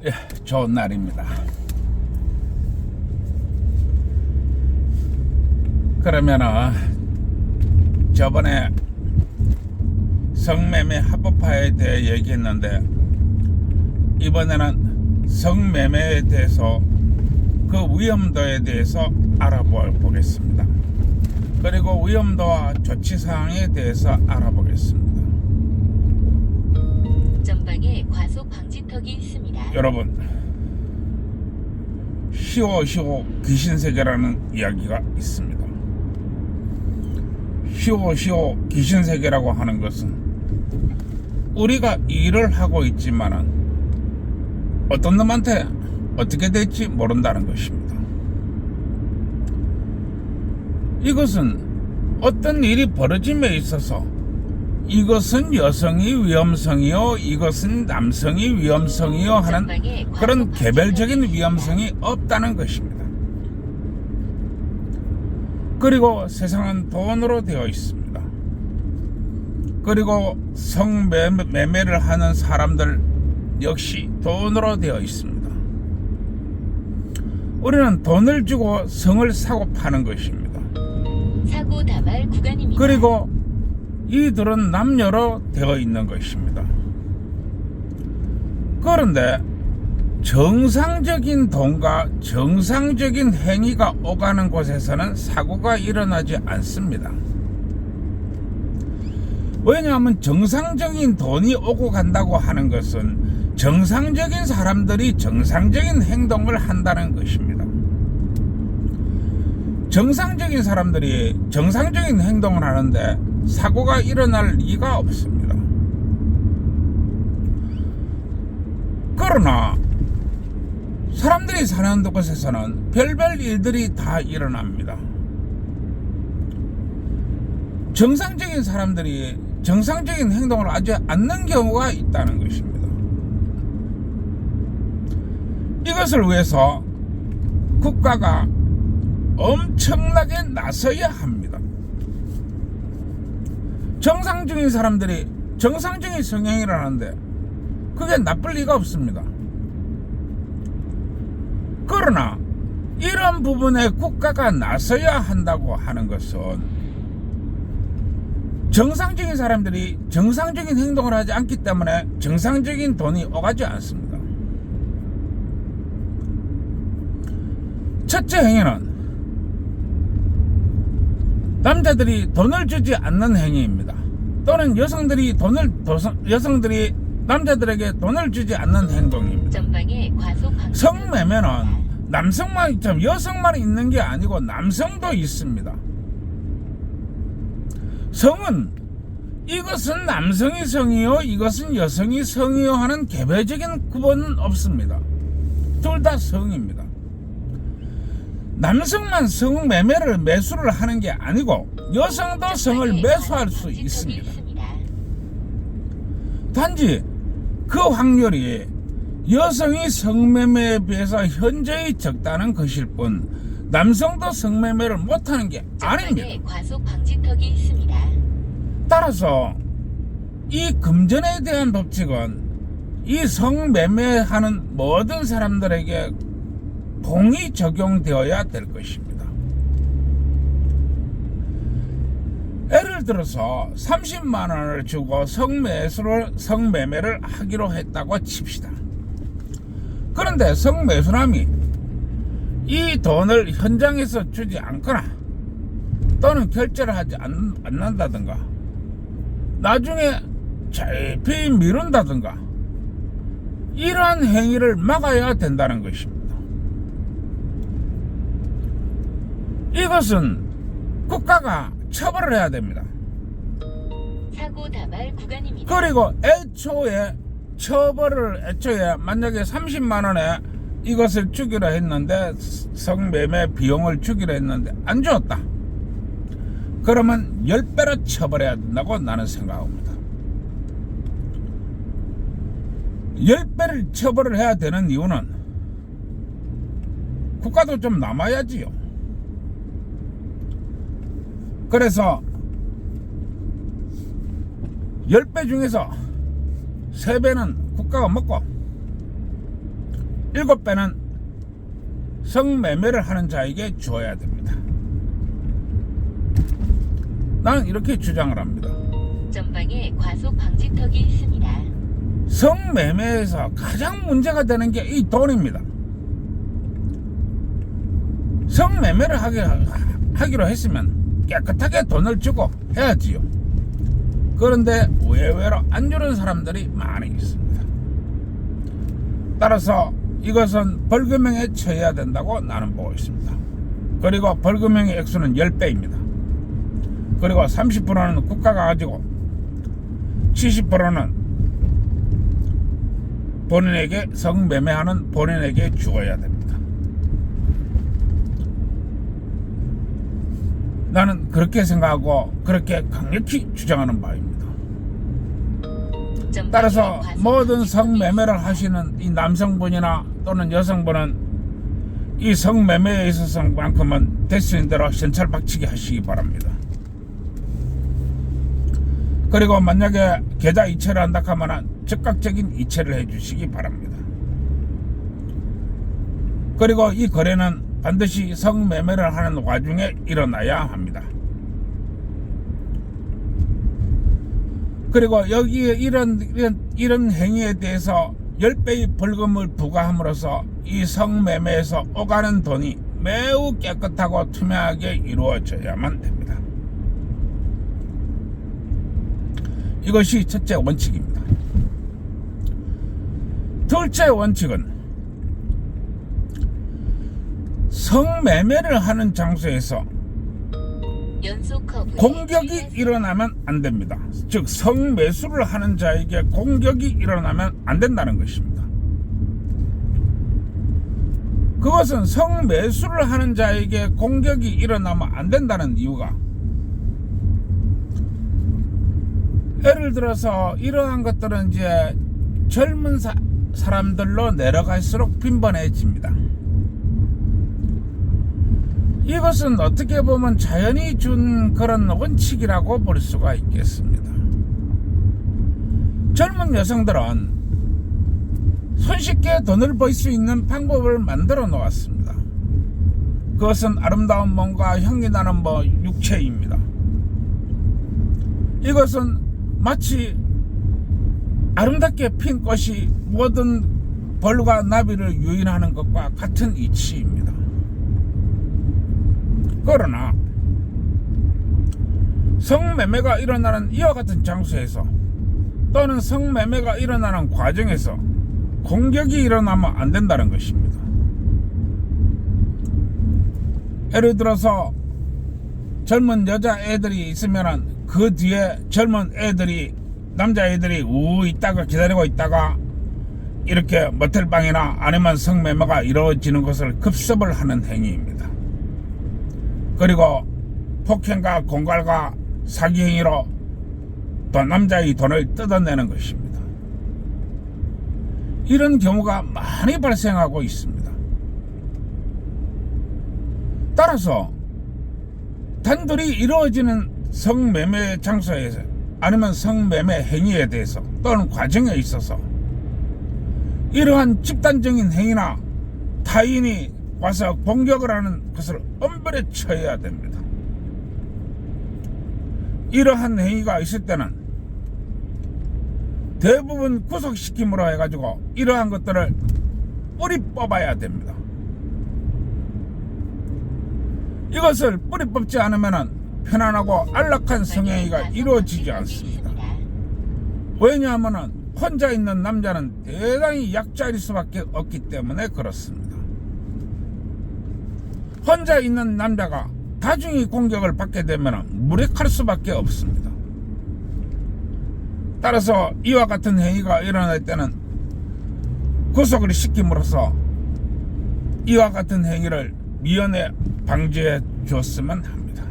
예, 좋은 날입니다. 그러면은 저번에 성매매 합법화에 대해 얘기했는데, 이번에는 성매매에 대해서 그 위험도에 대해서 알아보겠습니다. 그리고 위험도와 조치사항에 대해서 알아보겠습니다. 전방에 과속 방지턱이 있습니다. 여러분, 히오히오 귀신세계라는 이야기가 있습니다. 히오히오 귀신세계라고 하는 것은 우리가 일을 하고 있지만은 어떤 놈한테 어떻게 될지 모른다는 것입니다. 이것은 어떤 일이 벌어짐에 있어서 이것은 여성이 위험성이요, 이것은 남성이 위험성이요 하는 그런 개별적인 위험성이 없다는 것입니다. 그리고 세상은 돈으로 되어 있습니다. 그리고 성매매를 하는 사람들 역시 돈으로 되어 있습니다. 우리는 돈을 주고 성을 사고 파는 것입니다. 사고 다발 구간입니다. 그리고 이들은 남녀로 되어 있는 것입니다. 그런데 정상적인 돈과 정상적인 행위가 오가는 곳에서는 사고가 일어나지 않습니다. 왜냐하면 정상적인 돈이 오고 간다고 하는 것은 정상적인 사람들이 정상적인 행동을 한다는 것입니다. 정상적인 사람들이 정상적인 행동을 하는데 사고가 일어날 리가 없습니다. 그러나 사람들이 사는 곳에서는 별별 일들이 다 일어납니다. 정상적인 사람들이 정상적인 행동을 하지 않는 경우가 있다는 것입니다. 이것을 위해서 국가가 엄청나게 나서야 합니다. 정상적인 사람들이 정상적인 성향을 하는데 그게 나쁠 리가 없습니다. 그러나 이런 부분에 국가가 나서야 한다고 하는 것은 정상적인 사람들이 정상적인 행동을 하지 않기 때문에 정상적인 돈이 오가지 않습니다. 첫째 행위는 남자들이 돈을 주지 않는 행위입니다. 또는 여성들이 남자들에게 돈을 주지 않는 행동입니다. 전방에 과속 성매매는 남성만, 여성만 있는 게 아니고 남성도 있습니다. 성은 이것은 남성이 성이요, 이것은 여성이 성이요 하는 개별적인 구분은 없습니다. 둘 다 성입니다. 남성만 성매매를 매수를 하는 게 아니고 여성도 성을 매수할 수 있습니다. 단지 그 확률이 여성이 성매매에 비해서 현저히 적다는 것일 뿐 남성도 성매매를 못하는 게 아닙니다. 과속 방지턱이 있습니다. 따라서 이 금전에 대한 법칙은 이 성매매하는 모든 사람들에게 동이 적용되어야 될 것입니다. 예를 들어서 30만 원을 주고 성매매를 하기로 했다고 칩시다. 그런데 성매수남이 이 돈을 현장에서 주지 않거나 또는 결제를 하지 않는다든가 나중에 자폐 미룬다든가 이러한 행위를 막아야 된다는 것입니다. 이것은 국가가 처벌을 해야 됩니다. 사고 다발 구간입니다. 그리고 애초에 만약에 30만 원에 이것을 주기로 했는데 성매매 비용을 주기로 했는데 안 주었다. 그러면 10배로 처벌해야 된다고 나는 생각합니다. 10배를 처벌을 해야 되는 이유는 국가도 좀 남아야지요. 그래서 10배 중에서 3배는 국가가 먹고 7배는 성매매를 하는 자에게 주어야 됩니다. 나는 이렇게 주장을 합니다. 전방에 과속 방지턱이 있습니다. 성매매에서 가장 문제가 되는 게 이 돈입니다. 성매매를 하기로 했으면 깨끗하게 돈을 주고 해야지요. 그런데 의외로 안 주는 사람들이 많이 있습니다. 따라서 이것은 벌금형에 처해야 된다고 나는 보고 있습니다. 그리고 벌금형의 액수는 10배입니다. 그리고 30%는 국가가 가지고 70%는 본인에게 성매매하는 본인에게 주어야 됩니다. 나는 그렇게 생각하고 그렇게 강력히 주장하는 바입니다. 따라서 모든 성매매를 하시는 이 남성분이나 또는 여성분은 이 성매매에 있어서만큼은 됐으는 대로 현찰 박치기 하시기 바랍니다. 그리고 만약에 계좌 이체를 한다 하면 즉각적인 이체를 해주시기 바랍니다. 그리고 이 거래는 반드시 성매매를 하는 와중에 일어나야 합니다. 그리고 여기에 이런 행위에 대해서 10배의 벌금을 부과함으로써 이 성매매에서 오가는 돈이 매우 깨끗하고 투명하게 이루어져야만 됩니다. 이것이 첫째 원칙입니다. 둘째 원칙은 성매매를 하는 장소에서 공격이 일어나면 안 됩니다. 즉 성매수를 하는 자에게 공격이 일어나면 안 된다는 것입니다. 그것은 성매수를 하는 자에게 공격이 일어나면 안 된다는 이유가, 예를 들어서 이러한 것들은 이제 젊은 사람들로 내려갈수록 빈번해집니다. 이것은 어떻게 보면 자연이 준 그런 원칙이라고 볼 수가 있겠습니다. 젊은 여성들은 손쉽게 돈을 벌 수 있는 방법을 만들어 놓았습니다. 그것은 아름다운 몸과 향기 나는 육체입니다. 이것은 마치 아름답게 핀 꽃이 모든 벌과 나비를 유인하는 것과 같은 이치입니다. 그러나 성매매가 일어나는 이와 같은 장소에서 또는 성매매가 일어나는 과정에서 공격이 일어나면 안 된다는 것입니다. 예를 들어서 젊은 여자애들이 있으면 그 뒤에 젊은 애들이, 남자애들이 있다가 기다리고 있다가 이렇게 모텔방이나 아니면 성매매가 이루어지는 것을 급습을 하는 행위입니다. 그리고 폭행과 공갈과 사기 행위로 또 남자의 돈을 뜯어내는 것입니다. 이런 경우가 많이 발생하고 있습니다. 따라서 단둘이 이루어지는 성매매 장소에서 아니면 성매매 행위에 대해서 또는 과정에 있어서 이러한 집단적인 행위나 타인이 와서 공격을 하는 것을 엄벌에 처해야 됩니다. 이러한 행위가 있을 때는 대부분 구속시킴으로 해가지고 이러한 것들을 뿌리 뽑아야 됩니다. 이것을 뿌리 뽑지 않으면 편안하고 안락한 성행위가 이루어지지 않습니다. 왜냐하면 혼자 있는 남자는 대단히 약자일 수밖에 없기 때문에 그렇습니다. 혼자 있는 남자가 다중이 공격을 받게 되면 무력할 수밖에 없습니다. 따라서 이와 같은 행위가 일어날 때는 구속을 시킴으로써 이와 같은 행위를 미연에 방지해 줬으면 합니다.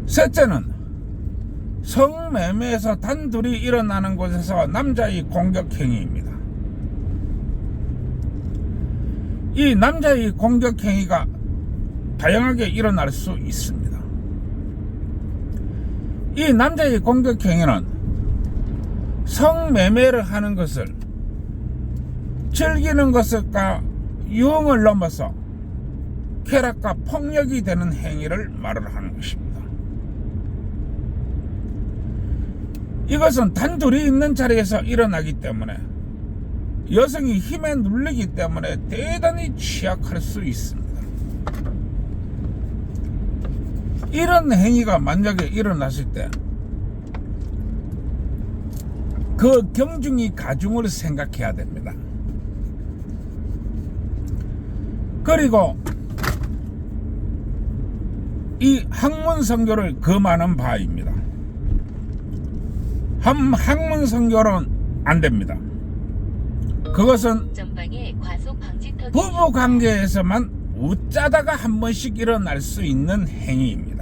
셋째는 성매매에서 단둘이 일어나는 곳에서 남자의 공격 행위입니다. 이 남자의 공격 행위가 다양하게 일어날 수 있습니다. 이 남자의 공격 행위는 성매매를 하는 것을 즐기는 것과 유흥을 넘어서 쾌락과 폭력이 되는 행위를 말을 하는 것입니다. 이것은 단둘이 있는 자리에서 일어나기 때문에 여성이 힘에 눌리기 때문에 대단히 취약할 수 있습니다. 이런 행위가 만약에 일어났을 때 그 경중이 가중을 생각해야 됩니다. 그리고 이 학문 선교를 금하는 바입니다. 학문 선교는 안 됩니다. 그것은 전방에 과속 방지턱이 부부 관계에서만 웃자다가 한 번씩 일어날 수 있는 행위입니다.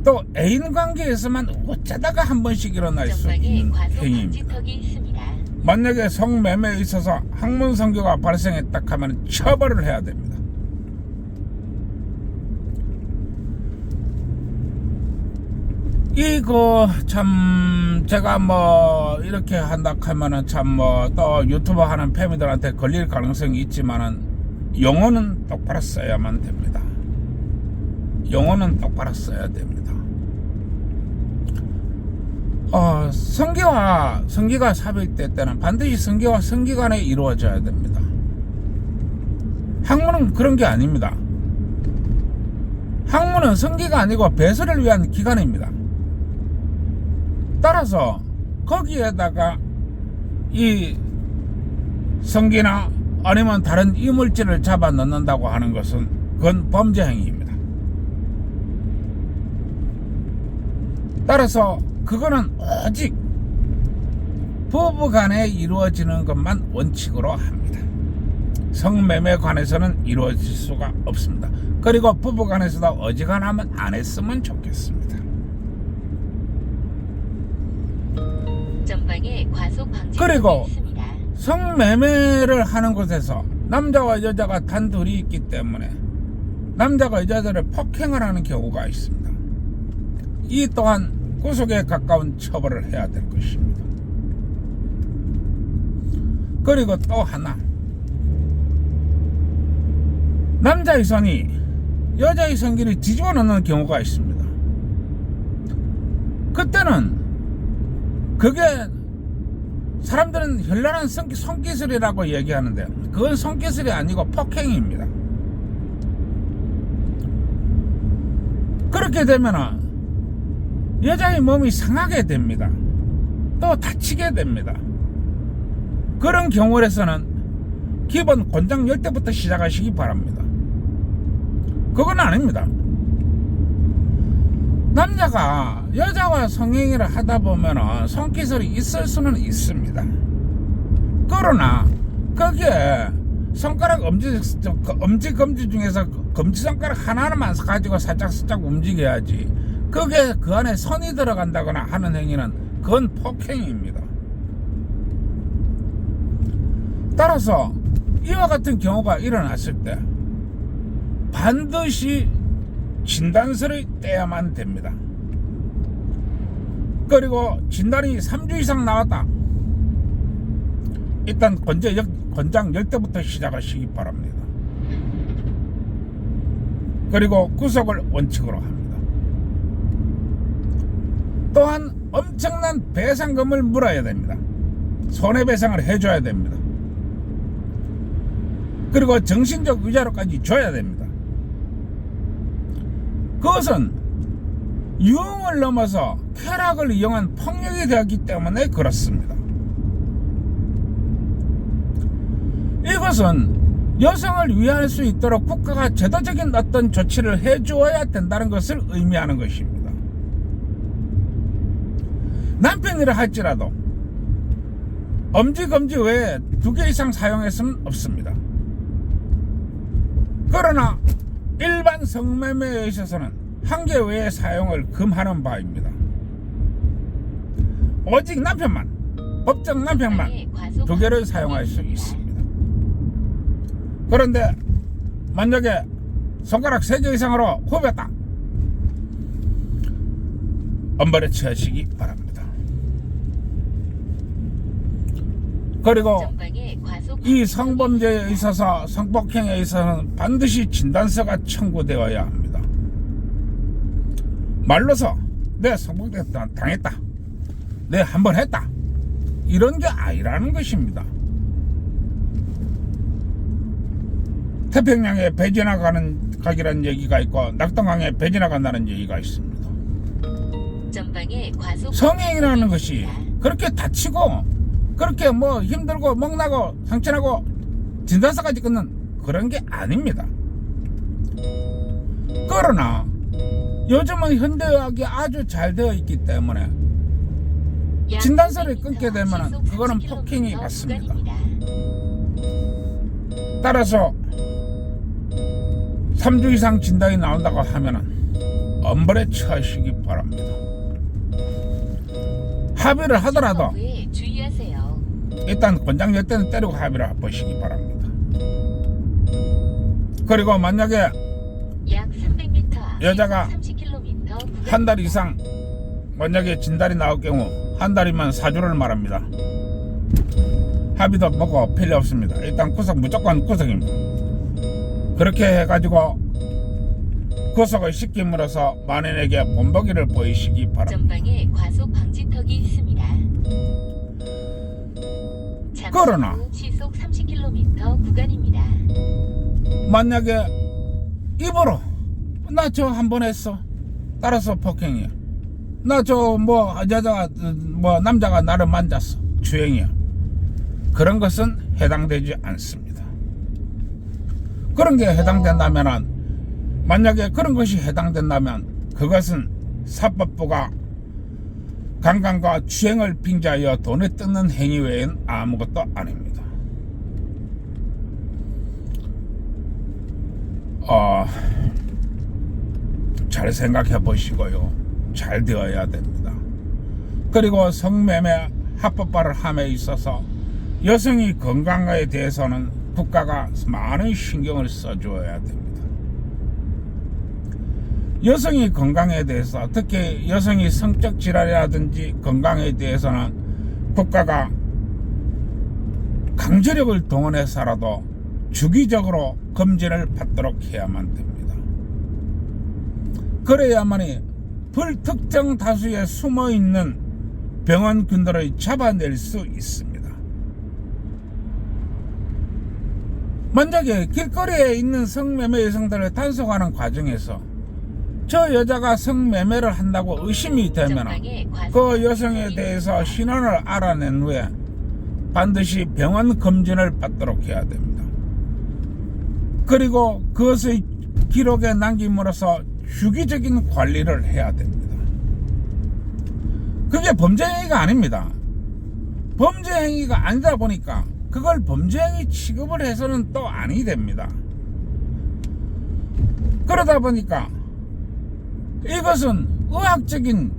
또 애인 관계에서만 웃자다가 한 번씩 일어날 수 전방에 있는 과속 행위입니다. 방지턱이 있습니다. 만약에 성매매에 있어서 학문 선교가 발생했다 하면 처벌을 해야 됩니다. 이거 참 제가 뭐 이렇게 한다 하면은 참 뭐 또 유튜버 하는 패미들한테 걸릴 가능성이 있지만은 영어는 똑바로 써야만 됩니다. 영어는 똑바로 써야 됩니다. 성기가 삽입될 때는 반드시 성기와 성기 간에 이루어져야 됩니다. 학문은 그런 게 아닙니다. 학문은 성기가 아니고 배설을 위한 기관입니다. 따라서 거기에다가 이 성기나 아니면 다른 이물질을 잡아 넣는다고 하는 것은 그건 범죄 행위입니다. 따라서 그거는 오직 부부 간에 이루어지는 것만 원칙으로 합니다. 성매매에 관해서는 이루어질 수가 없습니다. 그리고 부부 간에서도 어지간하면 안 했으면 좋겠습니다. 전방에 과속 방지턱이 그리고 있습니다. 성매매를 하는 곳에서 남자와 여자가 단둘이 있기 때문에 남자가 여자들을 폭행을 하는 경우가 있습니다. 이 또한 구속에 가까운 처벌을 해야 될 것입니다. 그리고 또 하나, 남자의 손이 여자의 성기를 뒤집어 놓는 경우가 있습니다. 그때는 그게 사람들은 현란한 손기술이라고 얘기하는데 그건 손기술이 아니고 폭행입니다. 그렇게 되면은 여자의 몸이 상하게 됩니다. 또 다치게 됩니다. 그런 경우에서는 기본 권장 열대부터 시작하시기 바랍니다. 그건 아닙니다. 남자가 여자와 성행위를 하다 보면 손기술이 있을 수는 있습니다. 그러나 거기에 손가락 엄지 검지 중에서 검지손가락 하나만 가지고 살짝 움직여야지 그게 그 안에 선이 들어간다거나 하는 행위는 그건 폭행입니다. 따라서 이와 같은 경우가 일어났을 때 반드시 진단서를 떼야만 됩니다. 그리고 진단이 3주 이상 나왔다. 일단 권장 열대부터 시작하시기 바랍니다. 그리고 구속을 원칙으로 합니다. 또한 엄청난 배상금을 물어야 됩니다. 손해배상을 해줘야 됩니다. 그리고 정신적 위자료까지 줘야 됩니다. 그것은 유흥을 넘어서 쾌락을 이용한 폭력이 되었기 때문에 그렇습니다. 이것은 여성을 위할 수 있도록 국가가 제도적인 어떤 조치를 해주어야 된다는 것을 의미하는 것입니다. 남편이라 할지라도 엄지검지 외에 2개 이상 사용했으면 없습니다. 그러나 일반 성매매에 있어서는 1개 외에 사용을 금하는 바입니다. 오직 남편만, 법정 남편만 2개를 사용할 수 있습니다. 그런데 만약에 손가락 3개 이상으로 후볐다, 엄벌에 처하시기 바랍니다. 그리고 전방에 과속 이 방지턱이 성범죄에 있습니다. 있어서 성폭행에 있어서는 반드시 진단서가 청구되어야 합니다. 말로서 내 성폭행 당했다, 내 한번 했다, 이런 게 아니라는 것입니다. 태평양에 배 지나가기라는 얘기가 있고 낙동강에 배 지나간다는 얘기가 있습니다. 전방에 과속 성행이라는 방지턱이 것이 있습니다. 그렇게 다치고 그렇게 뭐 힘들고 먹나고 상처나고 진단서까지 끊는 그런 게 아닙니다. 그러나 요즘은 현대의학이 아주 잘 되어 있기 때문에 약 진단서를 500m 끊게 되면은 시속 그거는 30km 폭행이 맞습니다. 구간입니다. 따라서 3주 이상 진단이 나온다고 하면은 엄벌에 처하시기 바랍니다. 합의를 하더라도 신호부에 주의하세요. 일단 권장열 때는 때리고 합의를 보시기 바랍니다. 그리고 만약에 약 300m 앞 여자가 30km 한 달 이상 만약에 진단이 나올 경우 한 달이면 사주를 말합니다. 합의도 뭐고 필요 없습니다. 일단 구속 무조건 구속입니다. 그렇게 해가지고 구속을 시킴으로써 만인에게 본보기를 보이시기 바랍니다. 전방에 과속 방지턱이 있습니다. 잠시 그러나 후 시속 30km 구간입니다. 만약에 입으로 나 저 한 번 했어, 따라서 폭행이야, 나 저 뭐 여자가 뭐 남자가 나를 만졌어, 주행이야, 그런 것은 해당되지 않습니다. 그런 게 해당된다면은 만약에 그런 것이 해당된다면 그것은 사법부가 강간과 주행을 빙자하여 돈을 뜯는 행위 외엔 아무것도 아닙니다. 잘 생각해 보시고요. 잘 되어야 됩니다. 그리고 성매매 합법화를 함에 있어서 여성이 건강에 대해서는 국가가 많은 신경을 써줘야 됩니다. 여성이 건강에 대해서, 특히 여성이 성적 질환이라든지 건강에 대해서는 국가가 강제력을 동원해서라도 주기적으로 검진을 받도록 해야만 됩니다. 그래야만이 불특정 다수에 숨어있는 병원균들을 잡아낼 수 있습니다. 만약에 길거리에 있는 성매매 여성들을 단속하는 과정에서 저 여자가 성매매를 한다고 의심이 되면 전방에 과속 그 여성에 방지턱이 대해서 있습니다. 신원을 알아낸 후에 반드시 병원 검진을 받도록 해야 됩니다. 그리고 그것의 기록에 남김으로써 주기적인 관리를 해야 됩니다. 그게 범죄행위가 아닙니다. 범죄행위가 아니다 보니까 그걸 범죄행위 취급을 해서는 또 아니 됩니다. 그러다 보니까 이것은 의학적인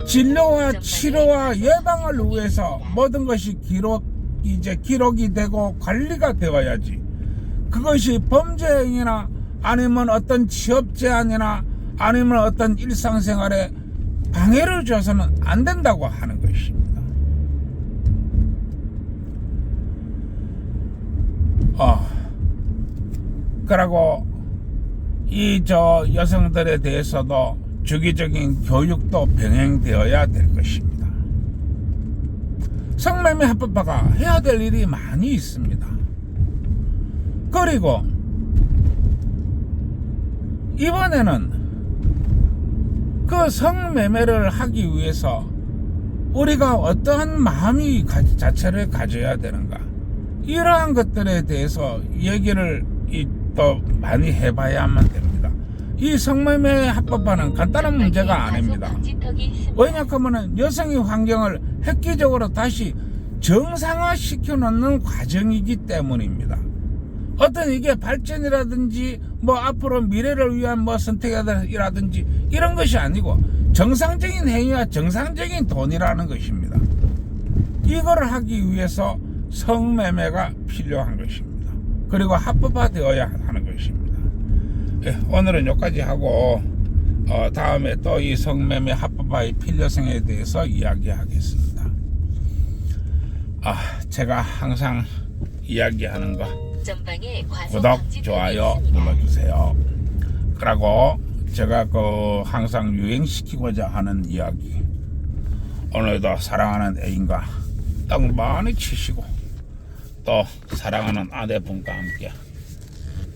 진료와 치료와 예방을 위해서 모든 것이 기록이 되고 관리가 되어야지, 그것이 범죄행위나 아니면 어떤 취업 제한이나 아니면 어떤 일상생활에 방해를 줘서는 안 된다고 하는 것입니다. 그리고 이 여성들에 대해서도 주기적인 교육도 병행되어야 될 것입니다. 성매매 합법화가 해야 될 일이 많이 있습니다. 그리고 이번에는 그 성매매를 하기 위해서 우리가 어떠한 마음이 자체를 가져야 되는가, 이러한 것들에 대해서 얘기를 또 많이 해봐야만 됩니다. 이 성매매 합법화는 간단한 문제가 아닙니다. 왜냐하면 여성의 환경을 획기적으로 다시 정상화시켜 놓는 과정이기 때문입니다. 어떤 이게 발전이라든지 뭐 앞으로 미래를 위한 뭐 선택이라든지 이런 것이 아니고 정상적인 행위와 정상적인 돈이라는 것입니다. 이거를 하기 위해서 성매매가 필요한 것입니다. 그리고 합법화되어야 하는 것입니다. 오늘은 여기까지 하고 다음에 또 이 성매매 합법화의 필요성에 대해서 이야기하겠습니다. 제가 항상 이야기하는 거 전방에 과속 구독, 방지턱이 좋아요 있습니다. 눌러주세요. 그리고 제가 항상 유행시키고자 하는 이야기, 오늘도 사랑하는 애인과 떡 많이 치시고 또 사랑하는 아내분과 함께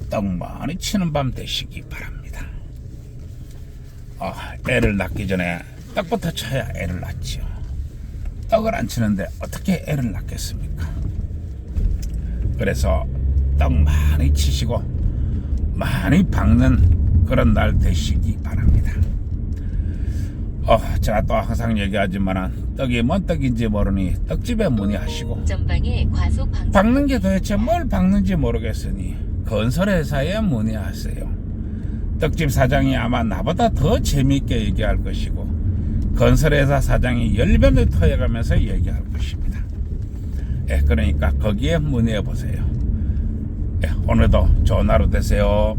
떡 많이 치는 밤 되시기 바랍니다. 애를 낳기 전에 떡부터 쳐야 애를 낳지요. 떡을 안 치는데 어떻게 애를 낳겠습니까? 그래서 떡 많이 치시고 많이 박는 그런 날 되시기 바랍니다. 제가 또 항상 얘기하지만 떡이 뭔 떡인지 모르니 떡집에 문의하시고, 전방에 과속 방지턱이 박는 게 도대체 뭘 박는지 모르겠으니 건설회사에 문의하세요. 떡집 사장이 아마 나보다 더 재미있게 얘기할 것이고 건설회사 사장이 열변을 토해가면서 얘기할 것입니다. 그러니까 거기에 문의해 보세요. 오늘도 좋은 하루 되세요.